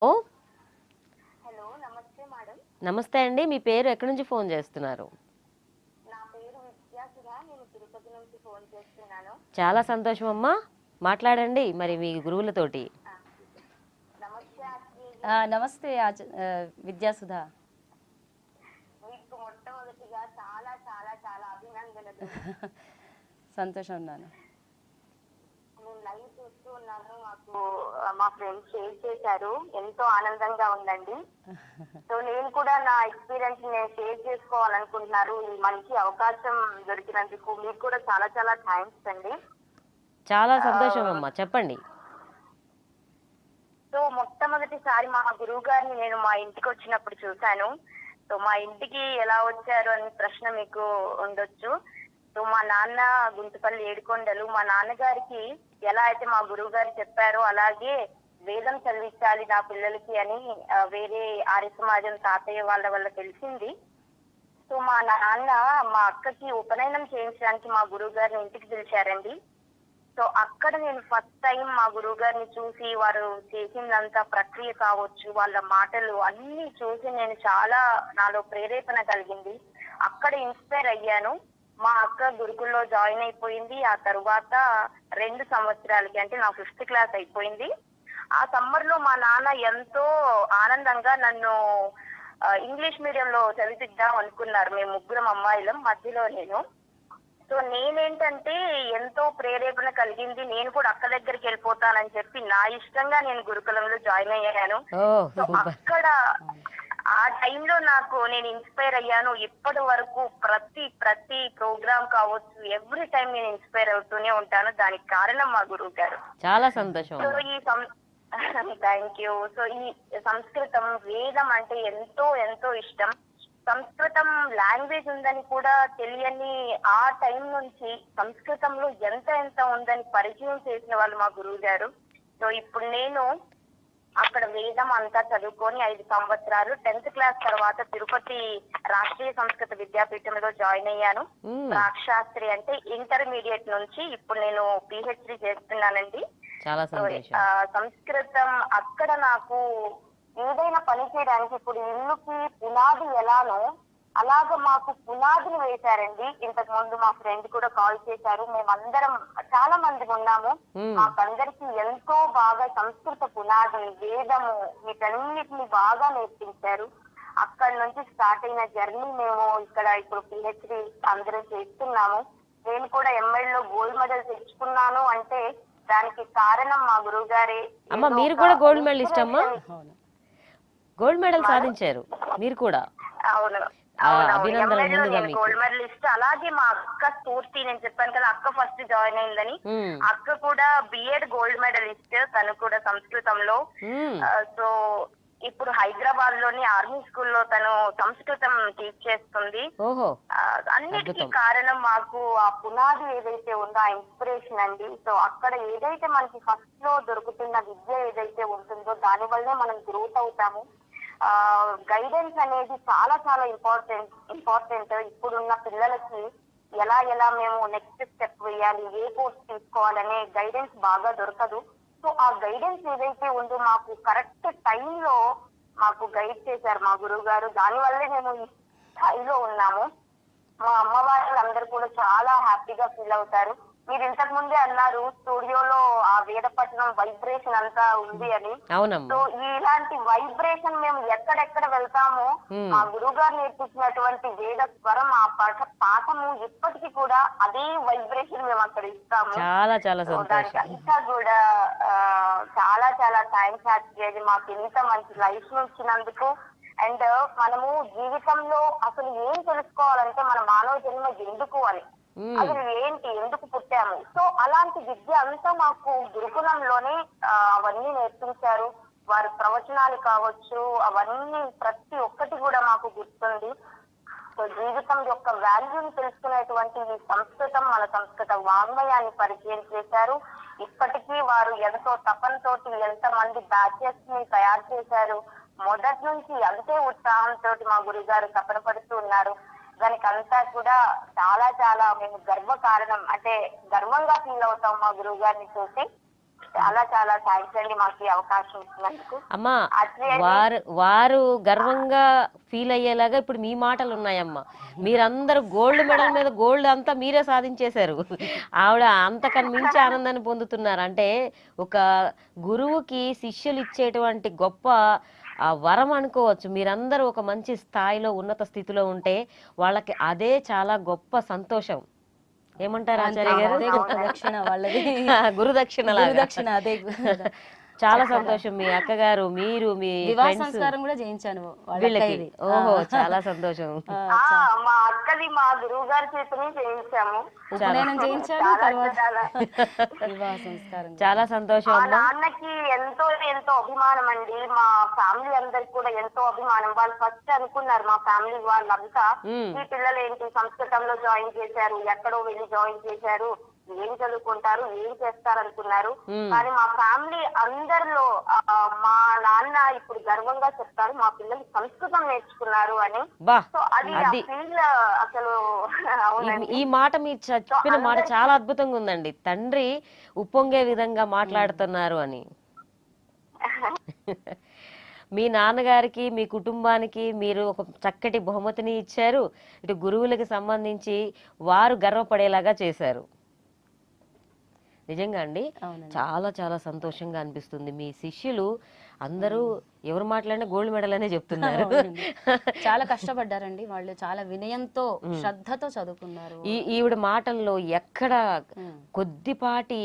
ఓ hello నమస్తే madam. నమస్తే అండి. మీ పేరు ఎక్కడి నుంచి ఫోన్ చేస్తున్నారు? నా పేరు విద్యాసుధ. నేను తిరుపతి నుంచి ఫోన్ చేస్తున్నాను. చాలా సంతోషం అమ్మా. మాట్లాడండి మరి మీ గురువులతోటి. ఆ, నమస్తే ఆత్మీయ. నమస్తే విద్యాసుధ. మీకు మొట్టమొదటిగా చాలా చాలా చాలా అభినందనలు. సంతోషం నాన్న. నేను లైవ్ చూస్తూ ఉన్నాను. మాకు మా ఫ్రెండ్స్ షేర్ చేశారు. ఎంతో ఆనందంగా ఉందండి. సో నేను కూడా నా ఎక్స్పీరియన్స్ నేను షేర్ చేసుకోవాలనుకుంటున్నారు. ఈ మంచి అవకాశం దొరికినందుకు మీకు కూడా చాలా చాలా థ్యాంక్స్ అండి. చాలా సంతోషం అమ్మా, చెప్పండి. సో మొట్టమొదటిసారి మా గురువు గారిని నేను మా ఇంటికి వచ్చినప్పుడు చూశాను. సో మా ఇంటికి ఎలా వచ్చారు అని ప్రశ్న మీకు ఉండొచ్చు. సో మా నాన్న గుంటుపల్లి ఏడుకొండలు. మా నాన్నగారికి ఎలా అయితే మా గురువు గారు చెప్పారో అలాగే వేదం చదివించాలి నా పిల్లలకి అని వేరే ఆర్య సమాజం తాతయ్య వాళ్ళ వల్ల తెలిసింది. సో మా నాన్న మా అక్కకి ఉపనయనం చేయించడానికి మా గురువు గారిని ఇంటికి పిలిచారండి. సో అక్కడ నేను ఫస్ట్ టైం మా గురువు గారిని చూసి వారు చేసిందంతా ప్రక్రియ కావచ్చు, వాళ్ళ మాటలు అన్ని చూసి నేను చాలా నాలో ప్రేరేపణ కలిగింది. అక్కడ ఇన్స్పైర్ అయ్యాను. మా అక్క గురుకుల్లో జాయిన్ అయిపోయింది. ఆ తరువాత 2 సంవత్సరాలకి అంటే నా 5th క్లాస్ అయిపోయింది. ఆ సమ్మర్ లో మా నాన్న ఎంతో ఆనందంగా నన్ను ఇంగ్లీష్ మీడియంలో చదివిద్దాం అనుకున్నారు. మేము 3 అమ్మాయిలం, మధ్యలో నేను. సో నేనేంటంటే ఎంతో ప్రేరేపణ కలిగింది. నేను కూడా అక్క దగ్గరికి వెళ్ళిపోతానని చెప్పి నా ఇష్టంగా నేను గురుకులంలో జాయిన్ అయ్యాను. సో అక్కడ ఆ టైంలో నేను ఇన్స్పైర్ అయ్యాను. ఇప్పటి వరకు ప్రతి ప్రోగ్రామ్ కావచ్చు, ఎవ్రీ టైం నేను ఇన్స్పైర్ అవుతూనే ఉంటాను. దానికి కారణం మా గురువు గారు. చాలా సంతోషం. సో ఈ థ్యాంక్ యూ. సో ఈ సంస్కృతం వేదం అంటే ఎంతో ఎంతో ఇష్టం. సంస్కృతం లాంగ్వేజ్ ఉందని కూడా తెలియని ఆ టైం నుంచి సంస్కృతంలో ఎంత ఎంత ఉందని పరిచయం చేసిన వాళ్ళు మా గురువు గారు. సో ఇప్పుడు నేను అక్కడ వేదం అంతా చదువుకొని 5 సంవత్సరాలు 10th క్లాస్ తర్వాత తిరుపతి రాష్ట్రీయ సంస్కృత విద్యాపీఠంలో జాయిన్ అయ్యాను. రాక్షాస్త్రి అంటే ఇంటర్మీడియట్ నుంచి ఇప్పుడు నేను PhD చేస్తున్నానండి. చాలా సంతోషం. సంస్కృతం అక్కడ నాకు ఏదైనా పని చేయడానికి ఇప్పుడు ఇల్లుకి పునాది ఎలానో అలాగ మాకు పునాదిని వేశారండి. ఇంతకు ముందు మా ఫ్రెండ్ కూడా కాల్ చేశారు. మేమందరం చాలా మంది ఉన్నాము. మాకందరికి ఎంతో బాగా సంస్కృత పునాది, వేదము వీటన్నిటిని బాగా నేర్పించారు. అక్కడ నుంచి స్టార్ట్ అయిన జర్నీ మేము ఇక్కడ ఇప్పుడు PhD అందరం చేస్తున్నాము. నేను కూడా ML లో గోల్డ్ మెడల్ తెచ్చుకున్నాను అంటే దానికి కారణం మా గురువు గారే. అమ్మా, మీరు కూడా గోల్డ్ మెడలిస్ట్ అమ్మా? గోల్డ్ మెడల్ సాధించారు మీరు కూడా? అవును, గోల్డ్ మెడలిస్ట్. అలాగే మా అక్క స్ఫూర్తి, నేను చెప్పాను కదా అక్క ఫస్ట్ జాయిన్ అయిందని. అక్క కూడా B.Ed గోల్డ్ మెడలిస్ట్, తను కూడా సంస్కృతంలో. సో ఇప్పుడు హైదరాబాద్ లోని ఆర్మీ స్కూల్లో తను సంస్కృతం టీచ్ చేస్తుంది. అన్నిటికీ కారణం మాకు ఆ పునాది ఏదైతే ఉందో ఆ ఇన్స్పిరేషన్ అండి. సో అక్కడ ఏదైతే మనకి ఫస్ట్ లో దొరుకుతున్న విద్య ఏదైతే ఉంటుందో దాని వల్లనే మనం గ్రోత్ అవుతాము. గైడెన్స్ అనేది చాలా చాలా ఇంపార్టెంట్. ఇప్పుడున్న పిల్లలకి ఎలా మేము నెక్స్ట్ స్టెప్ వేయాలి, ఏ కోర్స్ తీసుకోవాలనే గైడెన్స్ బాగా దొరకదు. సో ఆ గైడెన్స్ ఏదైతే ఉందో మాకు కరెక్ట్ టైంలో మాకు గైడ్ చేశారు మా గురువు గారు. దానివల్లే మేము ఈ స్థాయిలో ఉన్నాము. మా అమ్మ వాళ్ళందరూ కూడా చాలా హ్యాపీగా ఫీల్ అవుతారు. మీరు ఇంతకు ముందే అన్నారు స్టూడియోలో ఆ వేదపట్నం వైబ్రేషన్ అంతా ఉంది అని. సో ఇలాంటి వైబ్రేషన్ మేము ఎక్కడెక్కడ వెళ్తామో మా గురువు గారు నేర్పించినటువంటి వేద స్వరం ఆ పాఠము ఇప్పటికీ కూడా అదే వైబ్రేషన్ మేము అక్కడ ఇస్తాము. దానికి అంతా కూడా చాలా చాలా థ్యాంక్స్ హ్యాపీ. మాకు ఇంత మంచి లైఫ్ ఇచ్చినందుకు. అండ్ మనము జీవితంలో అసలు ఏం తెలుసుకోవాలంటే మన మానవ జన్మ ఎందుకు అని, అసలు ఏంటి, ఎందుకు పుట్టాము. సో అలాంటి విద్య అంతా మాకు గురుకులంలోనే అవన్నీ నేర్పించారు. వారి ప్రవచనాలు కావచ్చు, అవన్నీ ప్రతి ఒక్కటి కూడా మాకు గుర్తుంది. సో జీవితం యొక్క వాల్యూని తెలుసుకునేటువంటి ఈ సంస్కృతం, మన సంస్కృత వాంగ్మయాన్ని పరిచయం చేశారు. ఇప్పటికీ వారు ఎంతో తపనతోటి ఎంతమంది బ్యాచెస్ ని తయారు చేశారు. మొదటి నుంచి అంతే ఉత్సాహంతో మా గురువు గారు తపన పడుతూ ఉన్నారు. దానికి అంతా కూడా చాలా చాలా మేము గర్వ కారణం, అంటే గర్వంగా ఫీల్ అవుతాం మా గురువు గారిని చూసి. చాలా చాలా థ్యాంక్స్ అండి మాకు ఈ అవకాశం ఇచ్చినందుకు. అమ్మా Actually, వారు గర్వంగా ఫీల్ అయ్యేలాగా ఇప్పుడు మీ మాటలు ఉన్నాయమ్మా. మీరందరూ గోల్డ్ మెడల్ మీద గోల్డ్ అంతా మీరే సాధించేశారు. ఆవిడ అంతకన్నా మించి ఆనందాన్ని పొందుతున్నారు. అంటే ఒక గురువుకి శిష్యులు ఇచ్చేటువంటి గొప్ప వరం అనుకోవచ్చు. మీరందరూ ఒక మంచి స్థాయిలో ఉన్నత స్థితిలో ఉంటే వాళ్ళకి అదే చాలా గొప్ప సంతోషం. ఏమంటారు ఆచార్య గారు? అదే గొప్ప దక్షిణ వాళ్ళది. గురుదక్షిణ గురుదక్షిణ అదే. చాలా సంతోషం. మీ అక్కగారు మీరు మీ వివాహ friends సంస్కారం కూడా చేయించాను వాళ్ళ వీళ్ళకి. అక్కయ్యది. ఓహో చాలా సంతోషం. మా అక్కది మా గురువు గారి చేతనే చేయించాము. ఉపనయనం చేయించాను, చాలా తర్వాత చాలా వివాహ సంస్కారం. చాలా సంతోషం మా అమ్మా. నాన్నకి ఎంతో ఎంతో అభిమానం అండి. మా ఫ్యామిలీ అందరికి కూడా ఎంతో అభిమానం. వాళ్ళు ఫస్ట్ అనుకున్నారు మా ఫ్యామిలీ వాళ్ళంతా, ఈ పిల్లలు ఏంటి సంస్కృతంలో జాయిన్ చేశారు, ఎక్కడో వెళ్ళి జాయిన్ చేశారు, ఏం చదువుకుంటారు, ఏం చేస్తారు అనుకున్నారు. కానీ మా ఫ్యామిలీ అందరిలో మా నాన్న ఇప్పుడు గర్వంగా చెప్తారు మా పిల్లలు సంస్కృతం నేర్చుకున్నారు అని. బా సో అది ఫీల్ అసలు అవునండి. ఈ మాట మీరు చెప్పిన మాట చాలా అద్భుతంగా ఉందండి. తండ్రి ఉప్పొంగే విధంగా మాట్లాడుతున్నారు అని. మీ నాన్నగారికి మీ కుటుంబానికి మీరు ఒక చక్కటి బహుమతిని ఇచ్చారు. ఇటు గురువులకి సంబంధించి వారు గర్వపడేలాగా చేశారు. నిజంగా అండి చాలా చాలా సంతోషంగా అనిపిస్తుంది. మీ శిష్యులు అందరూ ఎవరు మాట్లాడినా గోల్డ్ మెడల్ అనే చెప్తున్నారు. చాలా కష్టపడ్డారండి వాళ్ళు. చాలా వినయంతో శ్రద్ధతో చదువుకున్నారు. ఈవిడ మాటల్లో ఎక్కడ కొద్దిపాటి